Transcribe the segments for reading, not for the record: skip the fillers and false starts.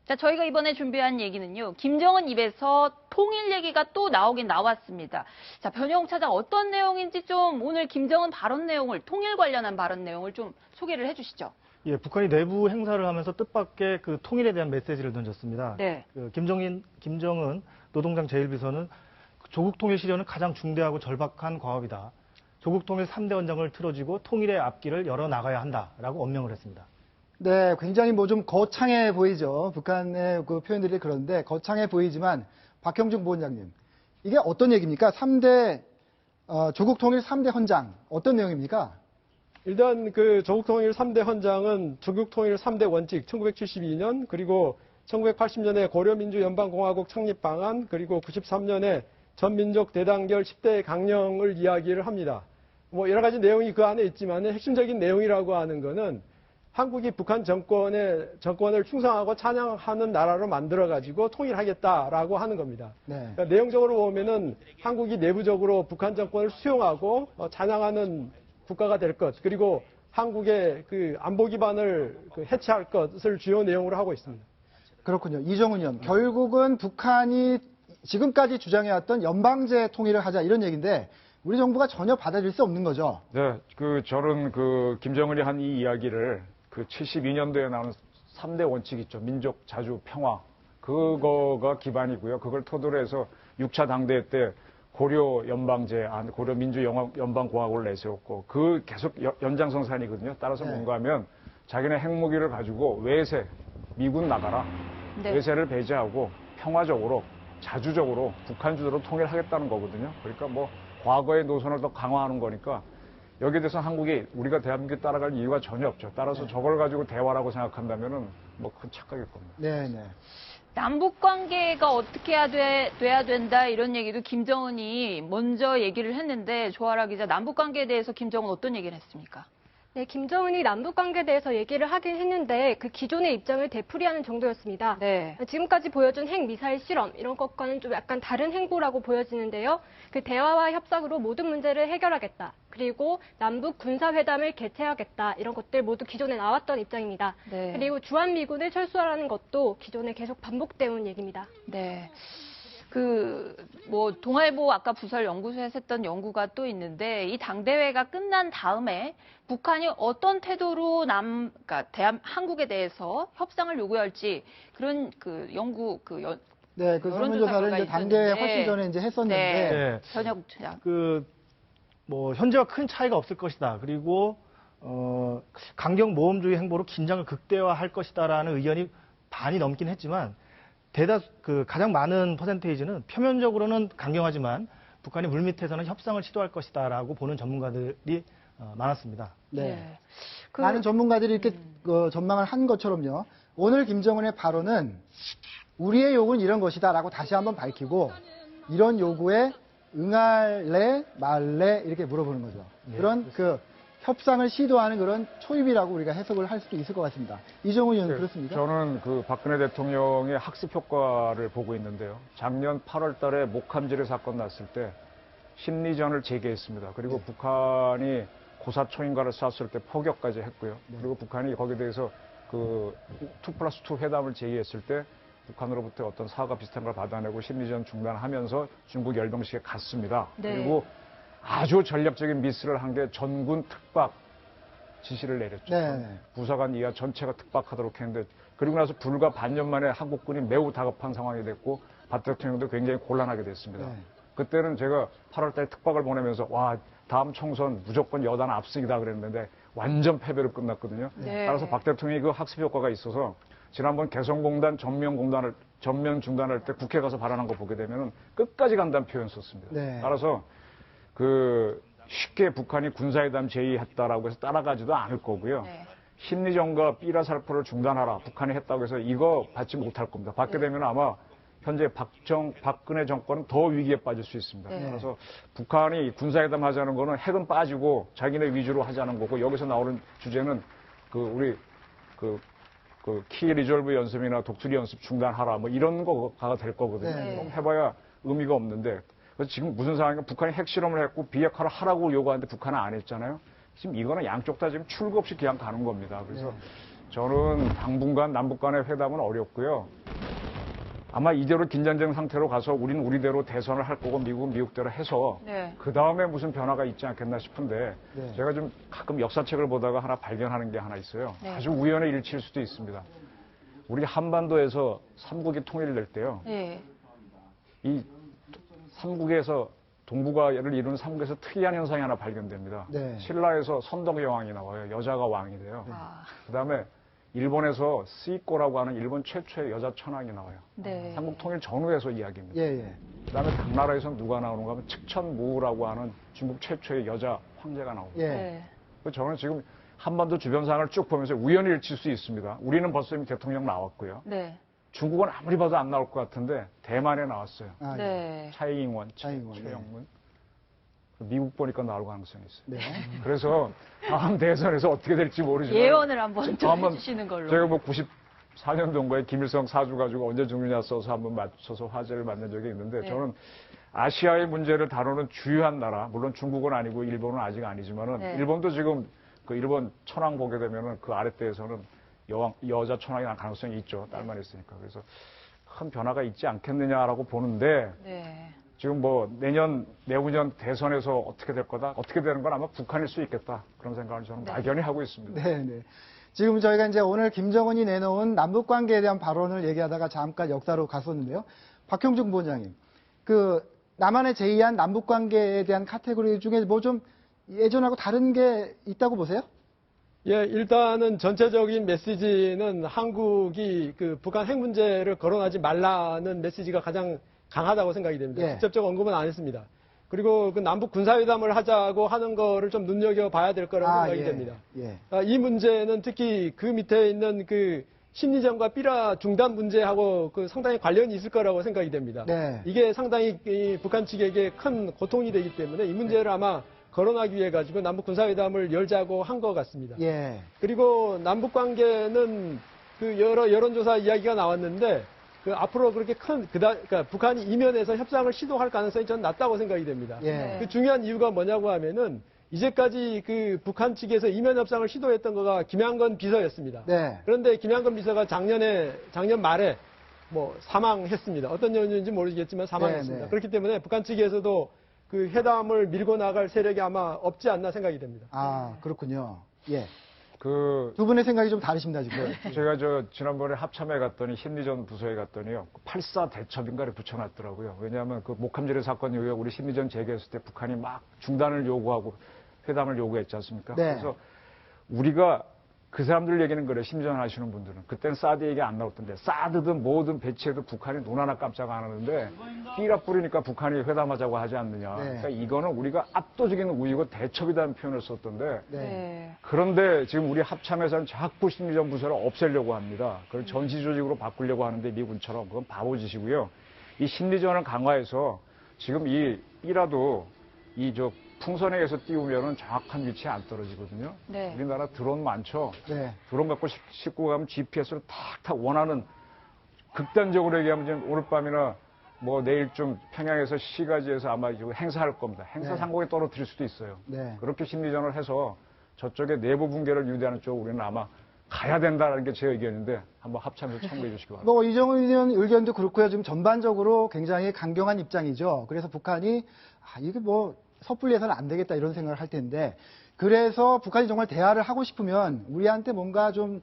자, 저희가 이번에 준비한 얘기는요. 김정은 입에서 통일 얘기가 또 나오긴 나왔습니다. 자, 변형 차장 어떤 내용인지 좀 오늘 김정은 발언 내용을, 통일 관련한 발언 내용을 좀 소개를 해주시죠. 예, 북한이 내부 행사를 하면서 뜻밖의 그 통일에 대한 메시지를 던졌습니다. 네. 김정은 노동당 제1비서는 조국 통일 시련은 가장 중대하고 절박한 과업이다. 조국 통일 3대 원장을 틀어쥐고 통일의 앞길을 열어나가야 한다라고 엄명을 했습니다. 네, 굉장히 뭐 좀 거창해 보이죠. 북한의 그 표현들이 그런데 거창해 보이지만 박형준 부원장님, 이게 어떤 얘기입니까? 조국 통일 3대 헌장, 어떤 내용입니까? 일단 그 조국 통일 3대 헌장은 조국 통일 3대 원칙 1972년 그리고 1980년에 고려민주연방공화국 창립 방안 그리고 93년에 전민족 대단결 10대 강령을 이야기를 합니다. 뭐 여러 가지 내용이 그 안에 있지만 핵심적인 내용이라고 하는 거는 한국이 북한 정권을 충성하고 찬양하는 나라로 만들어가지고 통일하겠다라고 하는 겁니다. 네. 그러니까 내용적으로 보면은 한국이 내부적으로 북한 정권을 수용하고 찬양하는 국가가 될 것, 그리고 한국의 그 안보 기반을 해체할 것을 주요 내용으로 하고 있습니다. 그렇군요. 이정훈 의원, 결국은 북한이 지금까지 주장해왔던 연방제 통일을 하자 이런 얘기인데 우리 정부가 전혀 받아들일 수 없는 거죠. 네, 저는 김정은이 한 이 이야기를 72년도에 나오는 3대 원칙 있죠. 민족, 자주, 평화. 그거가 기반이고요. 그걸 토대로 해서 6차 당대회 때 고려 연방제, 고려 민주 연방공화국을 내세웠고, 계속 연장성산이거든요. 따라서 네. 뭔가 하면 자기네 핵무기를 가지고 외세, 미군 나가라. 네. 외세를 배제하고 평화적으로, 자주적으로 북한 주도로 통일하겠다는 거거든요. 그러니까 뭐 과거의 노선을 더 강화하는 거니까 여기에 대해서 한국이 우리가 대한민국에 따라갈 이유가 전혀 없죠. 따라서 저걸 가지고 대화라고 생각한다면은 뭐 큰 착각일 겁니다. 네, 네. 남북 관계가 어떻게 돼야 된다 이런 얘기도 김정은이 먼저 얘기를 했는데 조아라 기자, 남북 관계에 대해서 김정은 어떤 얘기를 했습니까? 네, 김정은이 남북 관계에 대해서 얘기를 하긴 했는데 그 기존의 입장을 되풀이하는 정도였습니다. 네. 지금까지 보여준 핵 미사일 실험 이런 것과는 좀 약간 다른 행보라고 보여지는데요. 그 대화와 협상으로 모든 문제를 해결하겠다. 그리고 남북 군사회담을 개최하겠다. 이런 것들 모두 기존에 나왔던 입장입니다. 네. 그리고 주한미군을 철수하라는 것도 기존에 계속 반복되어 온 얘기입니다. 네. 동아일보 아까 부설 연구소에서 했던 연구가 또 있는데 이 당대회가 끝난 다음에 북한이 어떤 태도로 한국에 대해서 협상을 요구할지 그런 네, 그 설문조사를 이제 당대회 훨씬 전에 이제 했었는데. 네. 현역 차장. 현재와 큰 차이가 없을 것이다. 그리고, 강경 모험주의 행보로 긴장을 극대화할 것이다라는 의견이 반이 넘긴 했지만, 가장 많은 퍼센테이지는 표면적으로는 강경하지만 북한이 물밑에서는 협상을 시도할 것이다라고 보는 전문가들이 많았습니다. 네. 많은 전문가들이 이렇게 전망을 한 것처럼요. 오늘 김정은의 발언은 우리의 요구는 이런 것이다라고 다시 한번 밝히고 이런 요구에 응할래 말래 이렇게 물어보는 거죠. 네, 그런 협상을 시도하는 그런 초입이라고 우리가 해석을 할 수도 있을 것 같습니다. 이정훈 의원 그렇습니까? 저는 박근혜 대통령의 학습 효과를 보고 있는데요. 작년 8월 달에 목함지뢰 사건 났을 때 심리전을 재개했습니다. 그리고 북한이 고사총인가를 쐈을 때 포격까지 했고요. 그리고 북한이 거기에 대해서 2+2 회담을 제의했을 때 북한으로부터 어떤 사과 비슷한 걸 받아내고 심리전 중단하면서 중국 열병식에 갔습니다. 네. 그리고 아주 전략적인 미스를 한 게 전군 특박 지시를 내렸죠. 네. 부사관 이하 전체가 특박하도록 했는데 그리고 나서 불과 반년 만에 한국군이 매우 다급한 상황이 됐고 박 대통령도 굉장히 곤란하게 됐습니다. 네. 그때는 제가 8월 달에 특박을 보내면서 다음 총선 무조건 여당 압승이다 그랬는데 완전 패배로 끝났거든요. 네. 따라서 박 대통령이 그 학습 효과가 있어서 지난번 개성공단 전면 중단할 때 국회 가서 발언한 거 보게 되면 끝까지 간다는 표현 썼습니다. 네. 따라서 쉽게 북한이 군사회담 제의했다라고 해서 따라가지도 않을 거고요. 네. 심리전과 삐라살포를 중단하라. 북한이 했다고 해서 이거 받지 못할 겁니다. 받게 되면 아마 현재 박근혜 정권은 더 위기에 빠질 수 있습니다. 네. 그래서 북한이 군사회담 하자는 거는 핵은 빠지고 자기네 위주로 하자는 거고 여기서 나오는 주제는 우리 키 리졸브 연습이나 독수리 연습 중단하라 뭐 이런 거가 될 거거든요. 네. 그럼 해봐야 의미가 없는데 그래서 지금 무슨 상황이냐 북한이 핵실험을 했고 비핵화를 하라고 요구하는데 북한은 안 했잖아요. 지금 이거는 양쪽 다 지금 출구 없이 그냥 가는 겁니다. 그래서 저는 당분간 남북 간의 회담은 어렵고요. 아마 이대로 긴장된 상태로 가서 우리는 우리대로 대선을 할 거고 미국은 미국대로 해서 네. 그 다음에 무슨 변화가 있지 않겠나 싶은데 네. 제가 좀 가끔 역사책을 보다가 하나 발견하는 게 하나 있어요. 네. 아주 우연의 일치일 수도 있습니다. 우리 한반도에서 삼국이 통일될 때요. 예. 이 삼국에서 동북아를 이루는 삼국에서 특이한 현상이 하나 발견됩니다. 네. 신라에서 선덕여왕이 나와요. 여자가 왕이 돼요. 아, 그다음에 일본에서 스이코라고 하는 일본 최초의 여자 천황이 나와요. 네. 삼국 통일 전후에서 이야기입니다. 예, 예. 그다음에 당나라에서는 누가 나오는가 하면 측천무라고 하는 중국 최초의 여자 황제가 나옵니다. 예. 네. 그래서 저는 지금 한반도 주변 상황을 쭉 보면서 우연히 일칠 수 있습니다. 우리는 벌써 이미 대통령 나왔고요. 네. 중국은 아무리 봐도 안 나올 것 같은데 대만에 나왔어요. 아, 예. 네. 차이잉원, 차이잉원, 최영문. 미국 보니까 나올 가능성이 있어요. 네. 그래서 다음 대선에서 어떻게 될지 모르지만 예언을 한번 좀 한번 해주시는 걸로. 제가 뭐 94년도인가에 김일성 사주 가지고 언제 죽느냐 써서 한번 맞춰서 화제를 만든 적이 있는데 네. 저는 아시아의 문제를 다루는 주요한 나라, 물론 중국은 아니고 일본은 아직 아니지만은 네. 일본도 지금 그 일본 천황 보게 되면은 그 아랫대에서는 여자 천황이 날 가능성이 있죠. 딸만 있으니까. 그래서 큰 변화가 있지 않겠느냐라고 보는데 네. 지금 뭐 내후년 대선에서 어떻게 될 거다, 어떻게 되는 건 아마 북한일 수 있겠다. 그런 생각을 저는 네. 막연히 하고 있습니다. 네, 네. 지금 저희가 이제 오늘 김정은이 내놓은 남북 관계에 대한 발언을 얘기하다가 잠깐 역사로 갔었는데요. 박형중 부원장님, 그 남한의 제의한 남북 관계에 대한 카테고리 중에 뭐 좀 예전하고 다른 게 있다고 보세요? 예, 일단은 전체적인 메시지는 한국이 그 북한 핵 문제를 거론하지 말라는 메시지가 가장 강하다고 생각이 됩니다. 예. 직접적 언급은 안 했습니다. 그리고 그 남북 군사회담을 하자고 하는 거를 좀 눈여겨봐야 될 거라고 생각이 예. 됩니다. 예. 이 문제는 특히 그 밑에 있는 그 심리전과 삐라 중단 문제하고 그 상당히 관련이 있을 거라고 생각이 됩니다. 네. 이게 상당히 이 북한 측에게 큰 고통이 되기 때문에 이 문제를 아마 거론하기 위해 가지고 남북 군사회담을 열자고 한 것 같습니다. 예. 그리고 남북 관계는 그 여러 여론조사 이야기가 나왔는데 그 앞으로 그렇게 그러니까 북한이 이면에서 협상을 시도할 가능성이 저는 낮다고 생각이 됩니다. 예. 그 중요한 이유가 뭐냐고 하면은 이제까지 그 북한 측에서 이면 협상을 시도했던 거가 김양건 비서였습니다. 네. 그런데 김양건 비서가 작년 말에 뭐 사망했습니다. 어떤 연유인지 모르겠지만 사망했습니다. 네, 네. 그렇기 때문에 북한 측에서도 그 회담을 밀고 나갈 세력이 아마 없지 않나 생각이 됩니다. 아, 그렇군요. 예. 그 두 분의 생각이 좀 다르십니다, 지금. 제가 지난번에 합참에 갔더니 심리전 부서에 갔더니요. 84 대첩인가를 붙여놨더라고요. 왜냐하면 그 목함지뢰 사건 이후에 우리 심리전 재개했을 때 북한이 막 중단을 요구하고 회담을 요구했지 않습니까? 네. 그래서 우리가 그 사람들 얘기는 그래, 심리전 하시는 분들은. 그땐 사드 얘기 안 나왔던데, 사드든 뭐든 배치해도 북한이 눈 하나 깜짝 안 하는데, 삐라 뿌리니까 북한이 회담하자고 하지 않느냐. 네. 그러니까 이거는 우리가 압도적인 우위고 대첩이라는 표현을 썼던데, 네. 네. 그런데 지금 우리 합참에서는 자꾸 심리전 부서를 없애려고 합니다. 그걸 전시 조직으로 바꾸려고 하는데 미군처럼 그건 바보짓이고요. 이 심리전을 강화해서 지금 이라도 풍선에 의해서 띄우면은 정확한 위치에 안 떨어지거든요. 네. 우리나라 드론 많죠. 네. 드론 갖고 싣고 가면 GPS로 탁탁 원하는 극단적으로 얘기하면 지금 오늘 밤이나 뭐 내일쯤 평양에서 시가지에서 아마 행사할 겁니다. 행사 네. 상공에 떨어뜨릴 수도 있어요. 네. 그렇게 심리전을 해서 저쪽의 내부 붕괴를 유도하는 쪽으로 우리는 아마 가야 된다는 게 제 의견인데 한번 합참에서 참고해 주시기 바랍니다. 뭐 이정훈 의원 의견도 그렇고요. 지금 전반적으로 굉장히 강경한 입장이죠. 그래서 북한이 이게 뭐 섣불리 해서는 안 되겠다 이런 생각을 할 텐데 그래서 북한이 정말 대화를 하고 싶으면 우리한테 뭔가 좀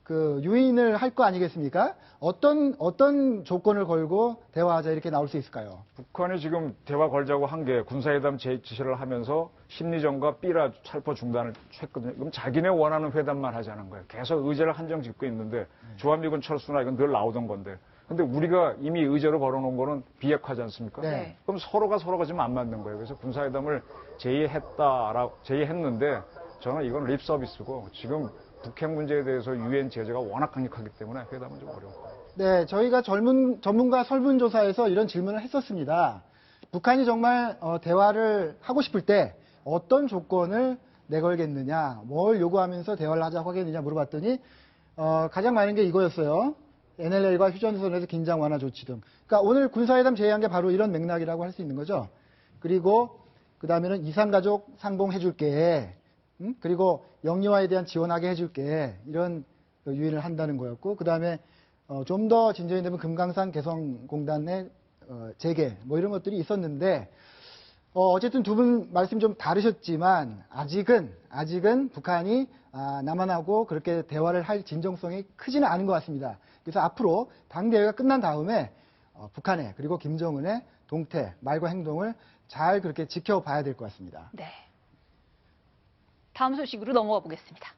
그 유인을 할 거 아니겠습니까? 어떤 조건을 걸고 대화하자 이렇게 나올 수 있을까요? 북한이 지금 대화 걸자고 한 게 군사회담 지시를 하면서 심리전과 삐라 살포 중단을 했거든요. 그럼 자기네 원하는 회담만 하자는 거예요. 계속 의제를 한정 짓고 있는데 주한미군 철수나 이건 늘 나오던 건데. 근데 우리가 이미 의제로 걸어놓은 거는 비핵화지 않습니까? 네. 그럼 서로가 지금 안 맞는 거예요. 그래서 군사회담을 제의했는데 저는 이건 립 서비스고 지금 북핵 문제에 대해서 유엔 제재가 워낙 강력하기 때문에 회담은 좀 어려울 거예요. 네, 저희가 전문가 설문조사에서 이런 질문을 했었습니다. 북한이 정말 대화를 하고 싶을 때 어떤 조건을 내걸겠느냐, 뭘 요구하면서 대화를 하자고 하겠느냐 물어봤더니 가장 많은 게 이거였어요. NLL과 휴전선에서 긴장 완화 조치 등. 그러니까 오늘 군사회담 제의한 게 바로 이런 맥락이라고 할 수 있는 거죠. 그리고 그 다음에는 이산가족 상봉해줄게. 그리고 영유아에 대한 지원하게 해줄게. 이런 유인을 한다는 거였고, 그 다음에 좀 더 진전이 되면 금강산 개성공단의 재개 뭐 이런 것들이 있었는데, 어쨌든 두 분 말씀이 좀 다르셨지만 아직은 북한이 남한하고 그렇게 대화를 할 진정성이 크지는 않은 것 같습니다. 그래서 앞으로 당대회가 끝난 다음에 북한의 그리고 김정은의 동태, 말과 행동을 잘 그렇게 지켜봐야 될 것 같습니다. 네. 다음 소식으로 넘어가 보겠습니다.